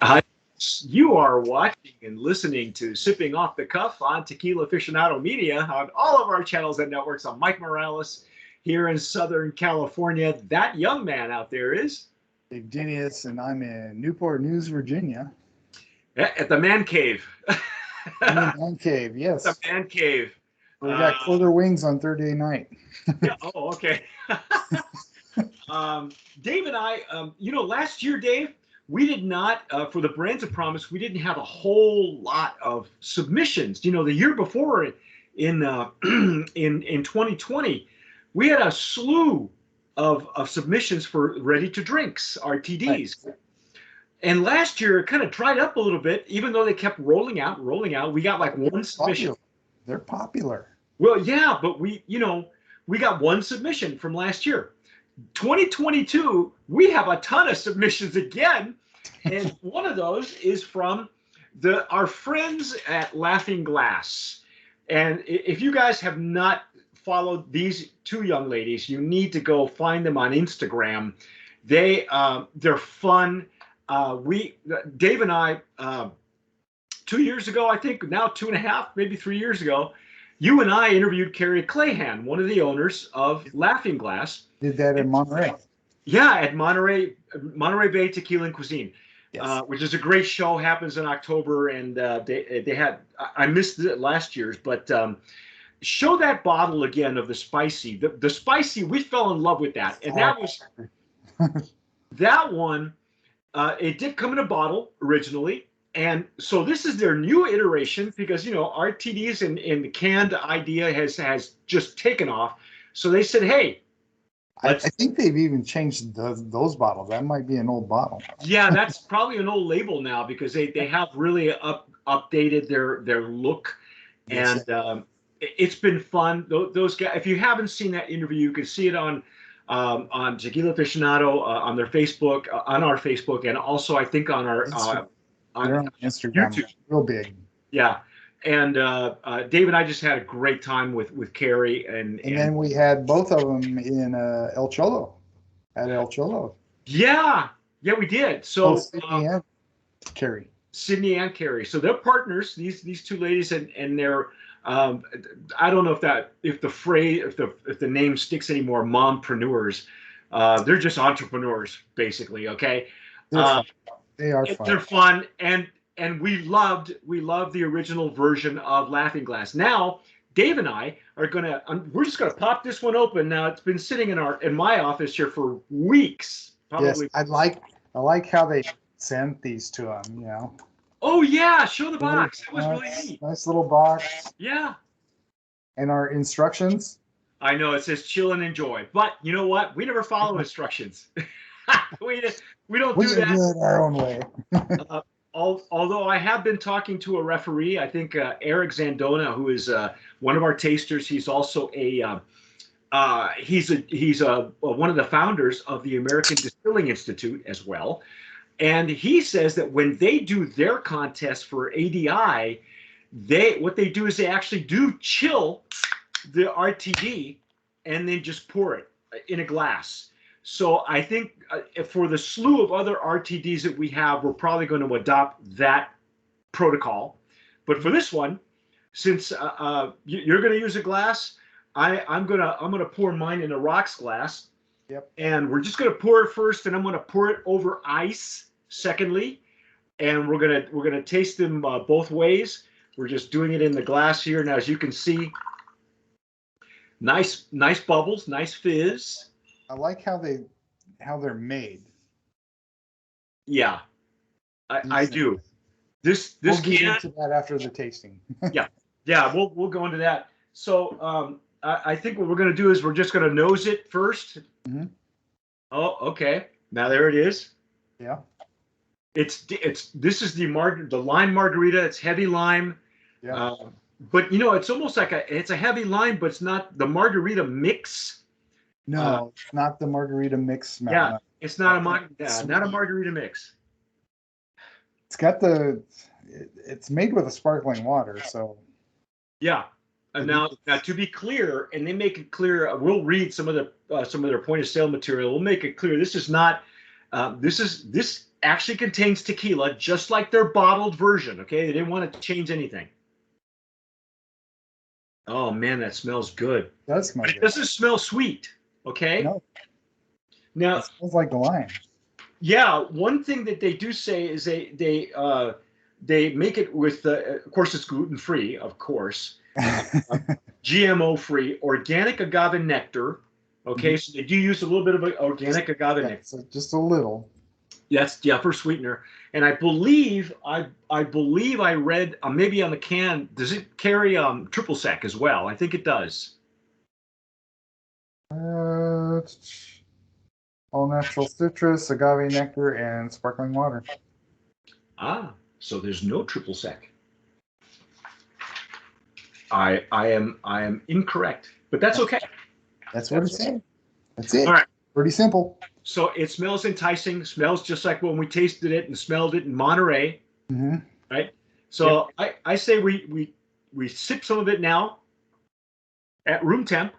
Uh, you are watching and listening to Sipping Off the Cuff on Tequila Aficionado Media on all of our channels and networks. I'm Mike Morales here in Southern California. That young man out there is Dave Genius, and I'm in Newport News, Virginia. at the man cave. In the man cave, yes. The man cave. We got quarter wings on Thursday night. Yeah, oh, okay. Dave and I, last year, Dave, we did not, for the Brands of Promise, we didn't have a whole lot of submissions. You know, the year before in 2020, we had a slew of submissions for ready to drinks, RTDs. Right. And last year it kind of dried up a little bit, even though they kept rolling out. We got like one submission. They're popular. Well, yeah, but we got one submission from last year. 2022, we have a ton of submissions again, and one of those is from our friends at Laughing Glass. And if you guys have not followed these two young ladies, you need to go find them on Instagram. They're fun. Dave and I, 2 years ago, I think now 2.5, maybe 3 years ago, you and I interviewed Carrie Clahan, one of the owners of Laughing Glass. Did that in Monterey? Yeah, at Monterey Bay Tequila and Cuisine, yes. Which is a great show. Happens in October, and they had. I missed it last year's, but show that bottle again of the spicy. The spicy, we fell in love with that, and that was that one. It did come in a bottle originally. And so this is their new iteration because, RTDs and the canned idea has just taken off. So they said, hey. I think they've even changed those bottles. That might be an old bottle. Yeah, that's probably an old label now because they have really updated their look. And it's been fun. Those guys, if you haven't seen that interview, you can see it on Tequila Aficionado, on their Facebook, on our Facebook, and also I think on our on Instagram, YouTube. Real big. Yeah, and Dave and I just had a great time with Carrie, and then we had both of them in El Cholo, at El Cholo. Yeah, we did. So Sydney and Carrie. Sydney and Carrie. So they're partners. These two ladies, and they're. I don't know if the name sticks anymore. Mompreneurs. They're just entrepreneurs, basically. Okay. They are fun. They're fun, and we loved the original version of Laughing Glass. Now, Dave and I are we're just gonna pop this one open. Now, it's been sitting in my office here for weeks. Probably. Yes, I like how they sent these to them. Oh yeah, show the box. It was really neat. Nice little box. Yeah. And our instructions. I know it says chill and enjoy, but you know what? We never follow instructions. We don't do that. We do it our own way. Although I have been talking to a referee, I think Eric Zandona, who is one of our tasters. He's also he's one of the founders of the American Distilling Institute as well. And he says that when they do their contest for ADI, what they do is they actually do chill the RTD and then just pour it in a glass. So I think for the slew of other RTDs that we have, we're probably going to adopt that protocol. But for this one, since you're going to use a glass, I'm gonna pour mine in a rocks glass. Yep. And we're just going to pour it first, and I'm going to pour it over ice. Secondly, and we're gonna taste them both ways. We're just doing it in the glass here. Now, as you can see, nice bubbles, nice fizz. I like how they're made. Yeah, I do. This we'll get into that after the tasting. yeah, we'll go into that. So I think what we're gonna do is we're just gonna nose it first. Mm-hmm. Oh, okay. Now there it is. Yeah. This is the lime margarita. It's heavy lime. Yeah. But it's almost like it's a heavy lime, but it's not the margarita mix. No, it's not the margarita mix. Yeah, it's not a margarita mix. It's got it's made with a sparkling water, so. Yeah. Now to be clear, and they make it clear. We'll read some of their point of sale material. We'll make it clear. This is not. This actually contains tequila, just like their bottled version. Okay, they didn't want to change anything. Oh man, that smells good. It does smell It good. doesn't smell sweet. Okay. No, Now, it smells like the lime. yeah, one thing that they do say is they make it with, of course, it's gluten free, of course, GMO free, organic agave nectar. Okay, so they do use a little bit of organic agave Yeah, nectar. so just a little. That's for sweetener. And I believe I read maybe on the can, does it carry triple sec as well? I think it does. All natural citrus, agave nectar, and sparkling water. Ah, so there's no triple sec. I am incorrect, but that's okay. That's what it's saying. That's it. All right. Pretty simple. So it smells enticing. Smells just like when we tasted it and smelled it in Monterey, right? So I say we sip some of it now at room temp.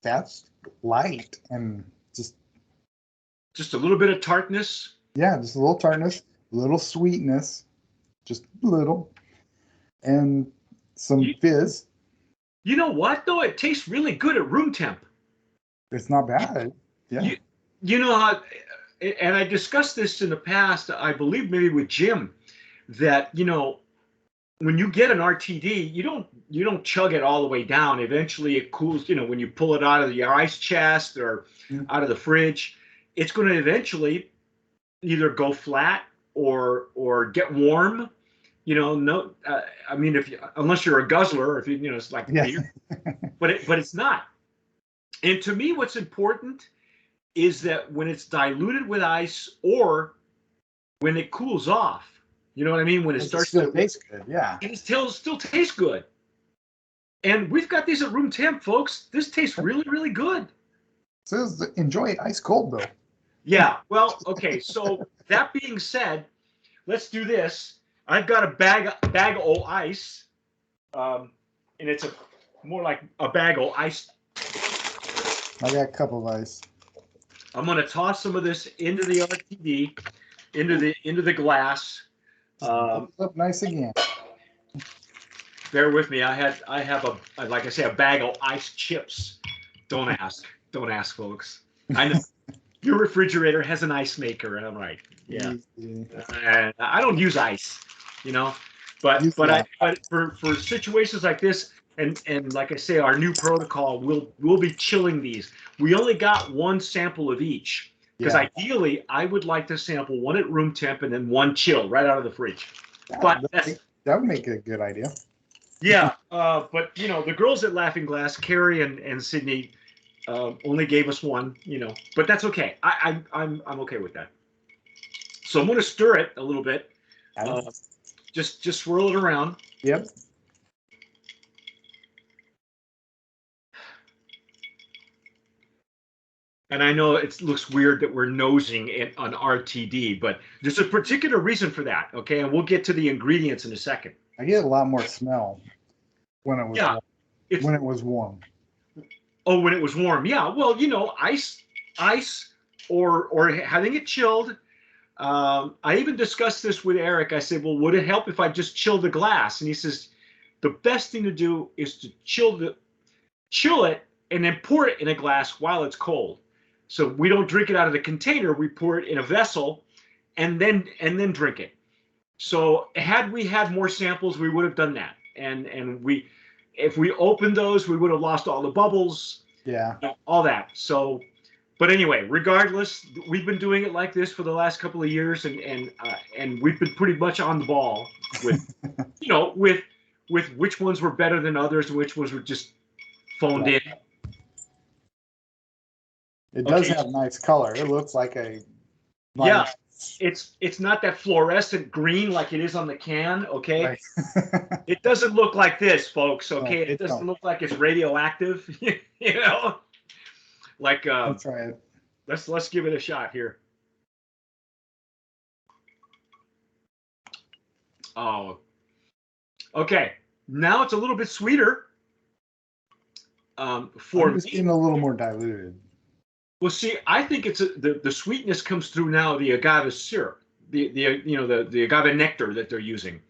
That's light and just a little bit of tartness. Yeah, just a little tartness, a little sweetness, just a little, and some fizz. You know what though? It tastes really good at room temp. It's not bad. Yeah. You know how, and I discussed this in the past, I believe maybe with Jim, that when you get an RTD, you don't chug it all the way down. Eventually it cools, when you pull it out of your ice chest or out of the fridge, it's going to eventually either go flat or get warm. No, I mean, unless you're a guzzler, if it's like beer, but it's not. And to me, what's important is that when it's diluted with ice or when it cools off, you know what I mean? When it starts to taste good, yeah. It still tastes good. And we've got these at room temp, folks. This tastes really, really good. It says enjoy it ice cold though. Yeah. Well, okay. So that being said, let's do this. I've got a bag of ice, and it's more like a bag of ice. I got a cup of ice. I'm going to toss some of this into the RTD, into the glass. Up nice again. Bear with me. I have like I say, a bag of ice chips. Don't ask, folks. I know your refrigerator has an ice maker. I'm right. Yeah. And I don't use ice, but for situations like this, and like I say, our new protocol, we'll be chilling these. We only got one sample of each because ideally I would like to sample one at room temp and then one chill right out of the fridge. But that would make a good idea. Yeah, but the girls at Laughing Glass, Carrie and Sydney, only gave us one. But that's okay. I'm okay with that. So I'm going to stir it a little bit. Just swirl it around. Yep. And I know it looks weird that we're nosing it on RTD, but there's a particular reason for that. Okay, and we'll get to the ingredients in a second. I get a lot more smell when it was warm. When it was warm. Oh, when it was warm. Yeah. Well, ice or having it chilled. I even discussed this with Eric. I said, well, would it help if I just chill the glass? And he says, the best thing to do is to chill it and then pour it in a glass while it's cold. So we don't drink it out of the container. We pour it in a vessel and then drink it. So had we had more samples, we would have done that. And if we opened those, we would have lost all the bubbles. Yeah. All that. So, but anyway, regardless, we've been doing it like this for the last couple of years, and we've been pretty much on the ball with, with which ones were better than others and which ones were just phoned in. It does have nice color. It looks like a. Yeah. It's not that fluorescent green like it is on the can, okay? Right. It doesn't look like this, folks, okay? No, it doesn't look like it's radioactive, Like let's try it. Let's give it a shot here. Oh. Okay. Now it's a little bit sweeter. For I'm just me, getting a little more diluted. well, see, I think it's the sweetness comes through now the agave syrup, the agave nectar that they're using,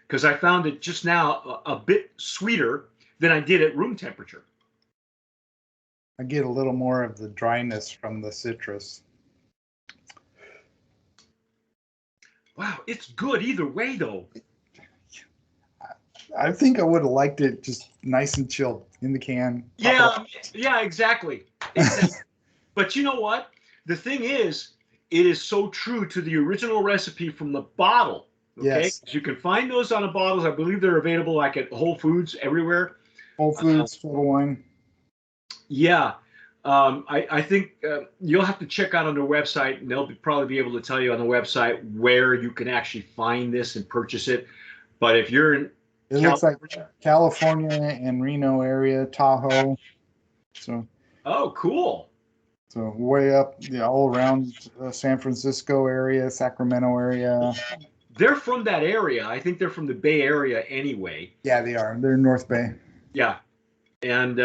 because I found it just now a bit sweeter than I did at room temperature. I get a little more of the dryness from the citrus. Wow, it's good either way, though. I think I would have liked it just nice and chilled in the can. Yeah, yeah, exactly. Exactly. But you know what? The thing is, it is so true to the original recipe from the bottle. Okay, Yes. so you can find those on the bottles. I believe they're available like at Whole Foods everywhere. Whole Foods, Total Wine. Yeah, I think you'll have to check out on their website, and they'll probably be able to tell you on the website where you can actually find this and purchase it. But if you're in It looks like California and Reno area, Tahoe. So oh, cool. so way up, all around San Francisco area, Sacramento area. They're from that area. I think they're from the Bay Area anyway. Yeah, they are. They're in North Bay. Yeah, and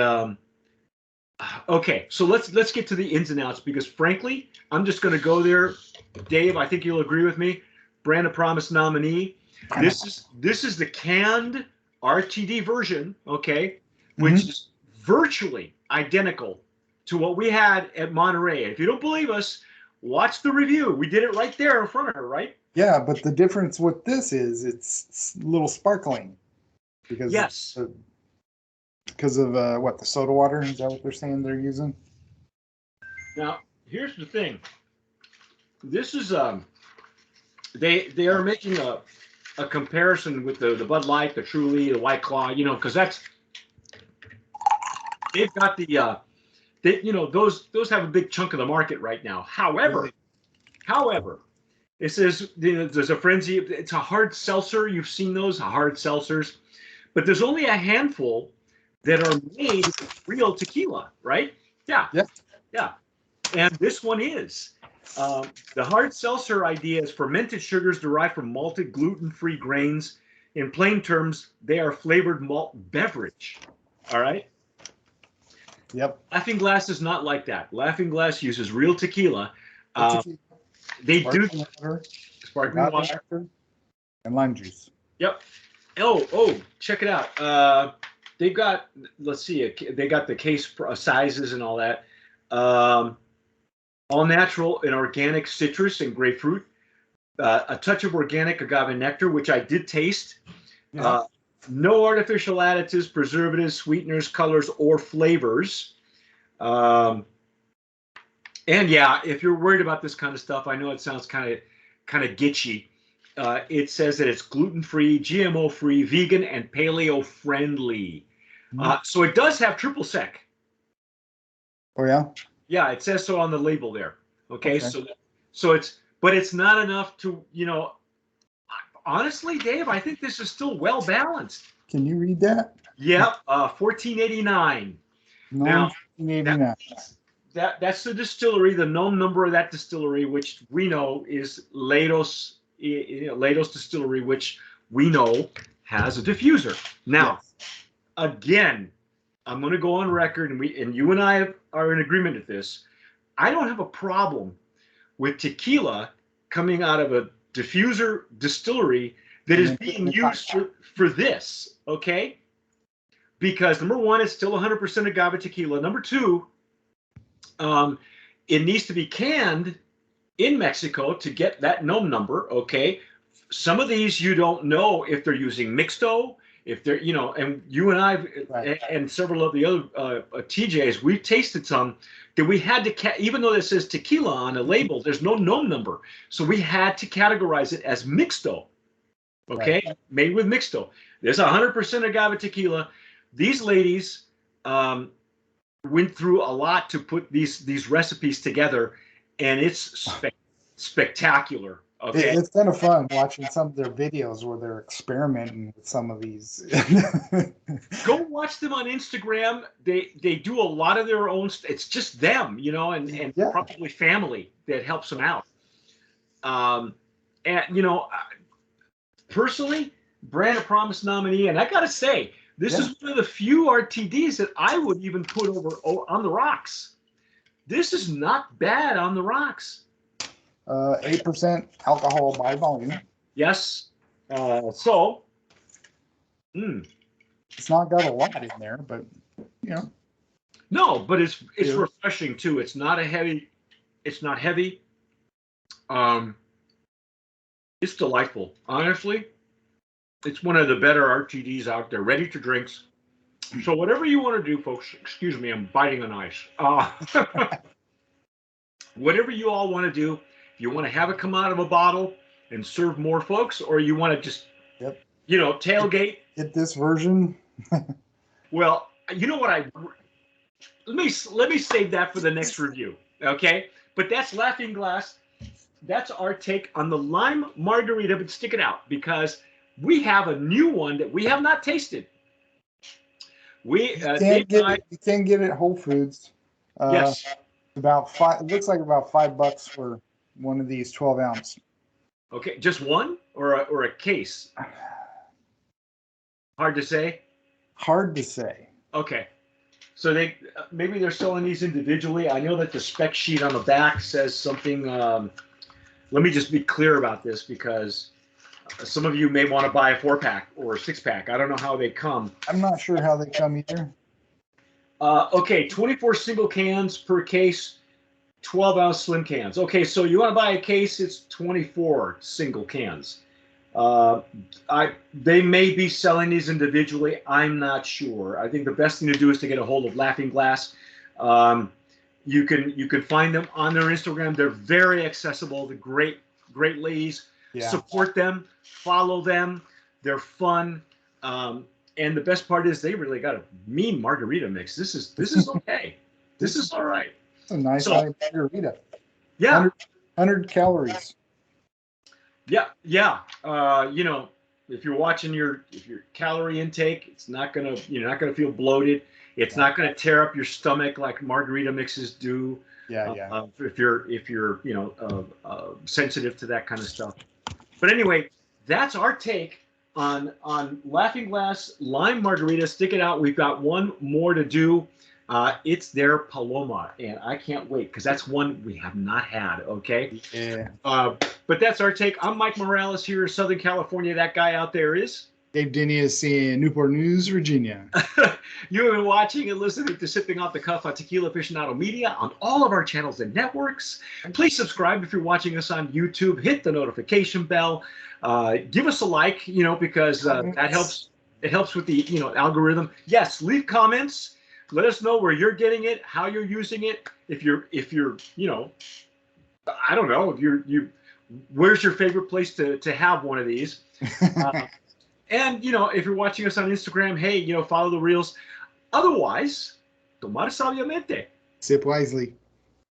okay, so let's get to the ins and outs because frankly, I'm just going to go there. Dave, I think you'll agree with me. Brand of Promise nominee. This is the canned RTD version, okay, which is virtually identical to what we had at Monterey. And if you don't believe us, watch the review. We did it right there in front of her, right? Yeah, but the difference with this is it's a little sparkling because yes, because of what, the soda water? Is that what they're saying they're using? Now here's the thing. This is they are making a comparison with the Bud Light, the Truly, the White Claw, because they've got the those have a big chunk of the market right now. However, it says there's a frenzy. It's a hard seltzer. You've seen those hard seltzers, but there's only a handful that are made with real tequila, right? Yeah. Yeah. Yeah. And this one is. The hard seltzer idea is fermented sugars derived from malted gluten-free grains. In plain terms, they are flavored malt beverage. All right. Yep. Laughing Glass is not like that. Laughing Glass uses real tequila. They do sparkling water and lime juice. Yep. Oh, check it out. They've got, let's see, they got the case sizes and all that. All natural and organic citrus and grapefruit. A touch of organic agave nectar, which I did taste. Yeah. No artificial additives, preservatives, sweeteners, colors, or flavors. And yeah, if you're worried about this kind of stuff, I know it sounds kind of gitchy. It says that it's gluten-free, GMO-free, vegan, and paleo-friendly. So it does have triple sec. Oh yeah. Yeah, it says so on the label there. Okay. So it's not enough to, honestly, Dave, I think this is still well balanced. Can you read that? Yep. 1489. Now, 1489. That's the distillery, the known number of that distillery, which we know is Leidos Distillery, which we know has a diffuser. Now, again, I'm going to go on record, and you and I are in agreement with this. I don't have a problem with tequila coming out of a diffuser distillery that is being used for this, okay? Because number one, it's still 100% agave tequila. Number two, it needs to be canned in Mexico to get that known number, okay? Some of these you don't know if they're using mixto, if they're, and you and I and several of the other TJs, we've tasted some that we had to, even though it says tequila on a label, there's no known number. So we had to categorize it as mixto, okay? Right. Made with mixto. There's 100% agave tequila. These ladies went through a lot to put these recipes together, and it's spectacular. Okay. It's kind of fun watching some of their videos where they're experimenting with some of these. Go watch them on Instagram. They do a lot of their own. It's just them, and probably family that helps them out. And personally, Brand of Promise nominee, and I gotta say, This is one of the few RTDs that I would even put over on the rocks. This is not bad on the rocks. 8% alcohol by volume. Yes. It's not got a lot in there, but you know. No, but it's refreshing too. It's not heavy. It's not heavy. It's delightful. Honestly, it's one of the better RTDs out there, ready to drinks. So whatever you want to do, folks, excuse me, I'm biting on ice. Whatever you all want to do, if you want to have it come out of a bottle and serve more folks, or you want to just, tailgate. Get this version. Well, you know what let me save that for the next review, okay? But that's Laughing Glass. That's our take on the lime margarita, but stick it out because we have a new one that we have not tasted. You can get it at Whole Foods. Yes. About $5. It looks like about $5 for one of these 12-ounce. Okay, just one or a case? Hard to say. Hard to say. Okay, so maybe they're selling these individually. I know that the spec sheet on the back says something. Let me just be clear about this because some of you may want to buy a 4-pack or a 6-pack. I don't know how they come. I'm not sure how they come either. Okay, 24 single cans per case, 12-ounce slim cans. Okay, so you want to buy a case, it's 24 single cans. They may be selling these individually. I'm not sure. I think the best thing to do is to get a hold of Laughing Glass. You can find them on their Instagram. They're very accessible. They're great ladies. Yeah. Support them, follow them. They're fun. And the best part is they really got a mean margarita mix. This is okay. This is all right. It's a nice margarita. Yeah. 100 calories. Yeah. If you're watching your calorie intake, you're not gonna feel bloated. It's not gonna tear up your stomach like margarita mixes do. Yeah. If you're sensitive to that kind of stuff. But anyway, that's our take on Laughing Glass Lime Margarita. Stick it out. We've got one more to do. It's their Paloma, and I can't wait because that's one we have not had. Okay. Yeah. But that's our take. I'm Mike Morales here in Southern California. That guy out there is Dave Dinius in Newport News, Virginia. You have been watching and listening to Sipping Off the Cuff on Tequila Aficionado Media on all of our channels and networks. Please subscribe if you're watching us on YouTube. Hit the notification bell. Give us a like, because that helps. It helps with the algorithm. Yes, leave comments. Let us know where you're getting it, how you're using it. If you're I don't know, if where's your favorite place to have one of these? And if you're watching us on Instagram, hey, follow the reels. Otherwise, tomar sabiamente. Sip wisely.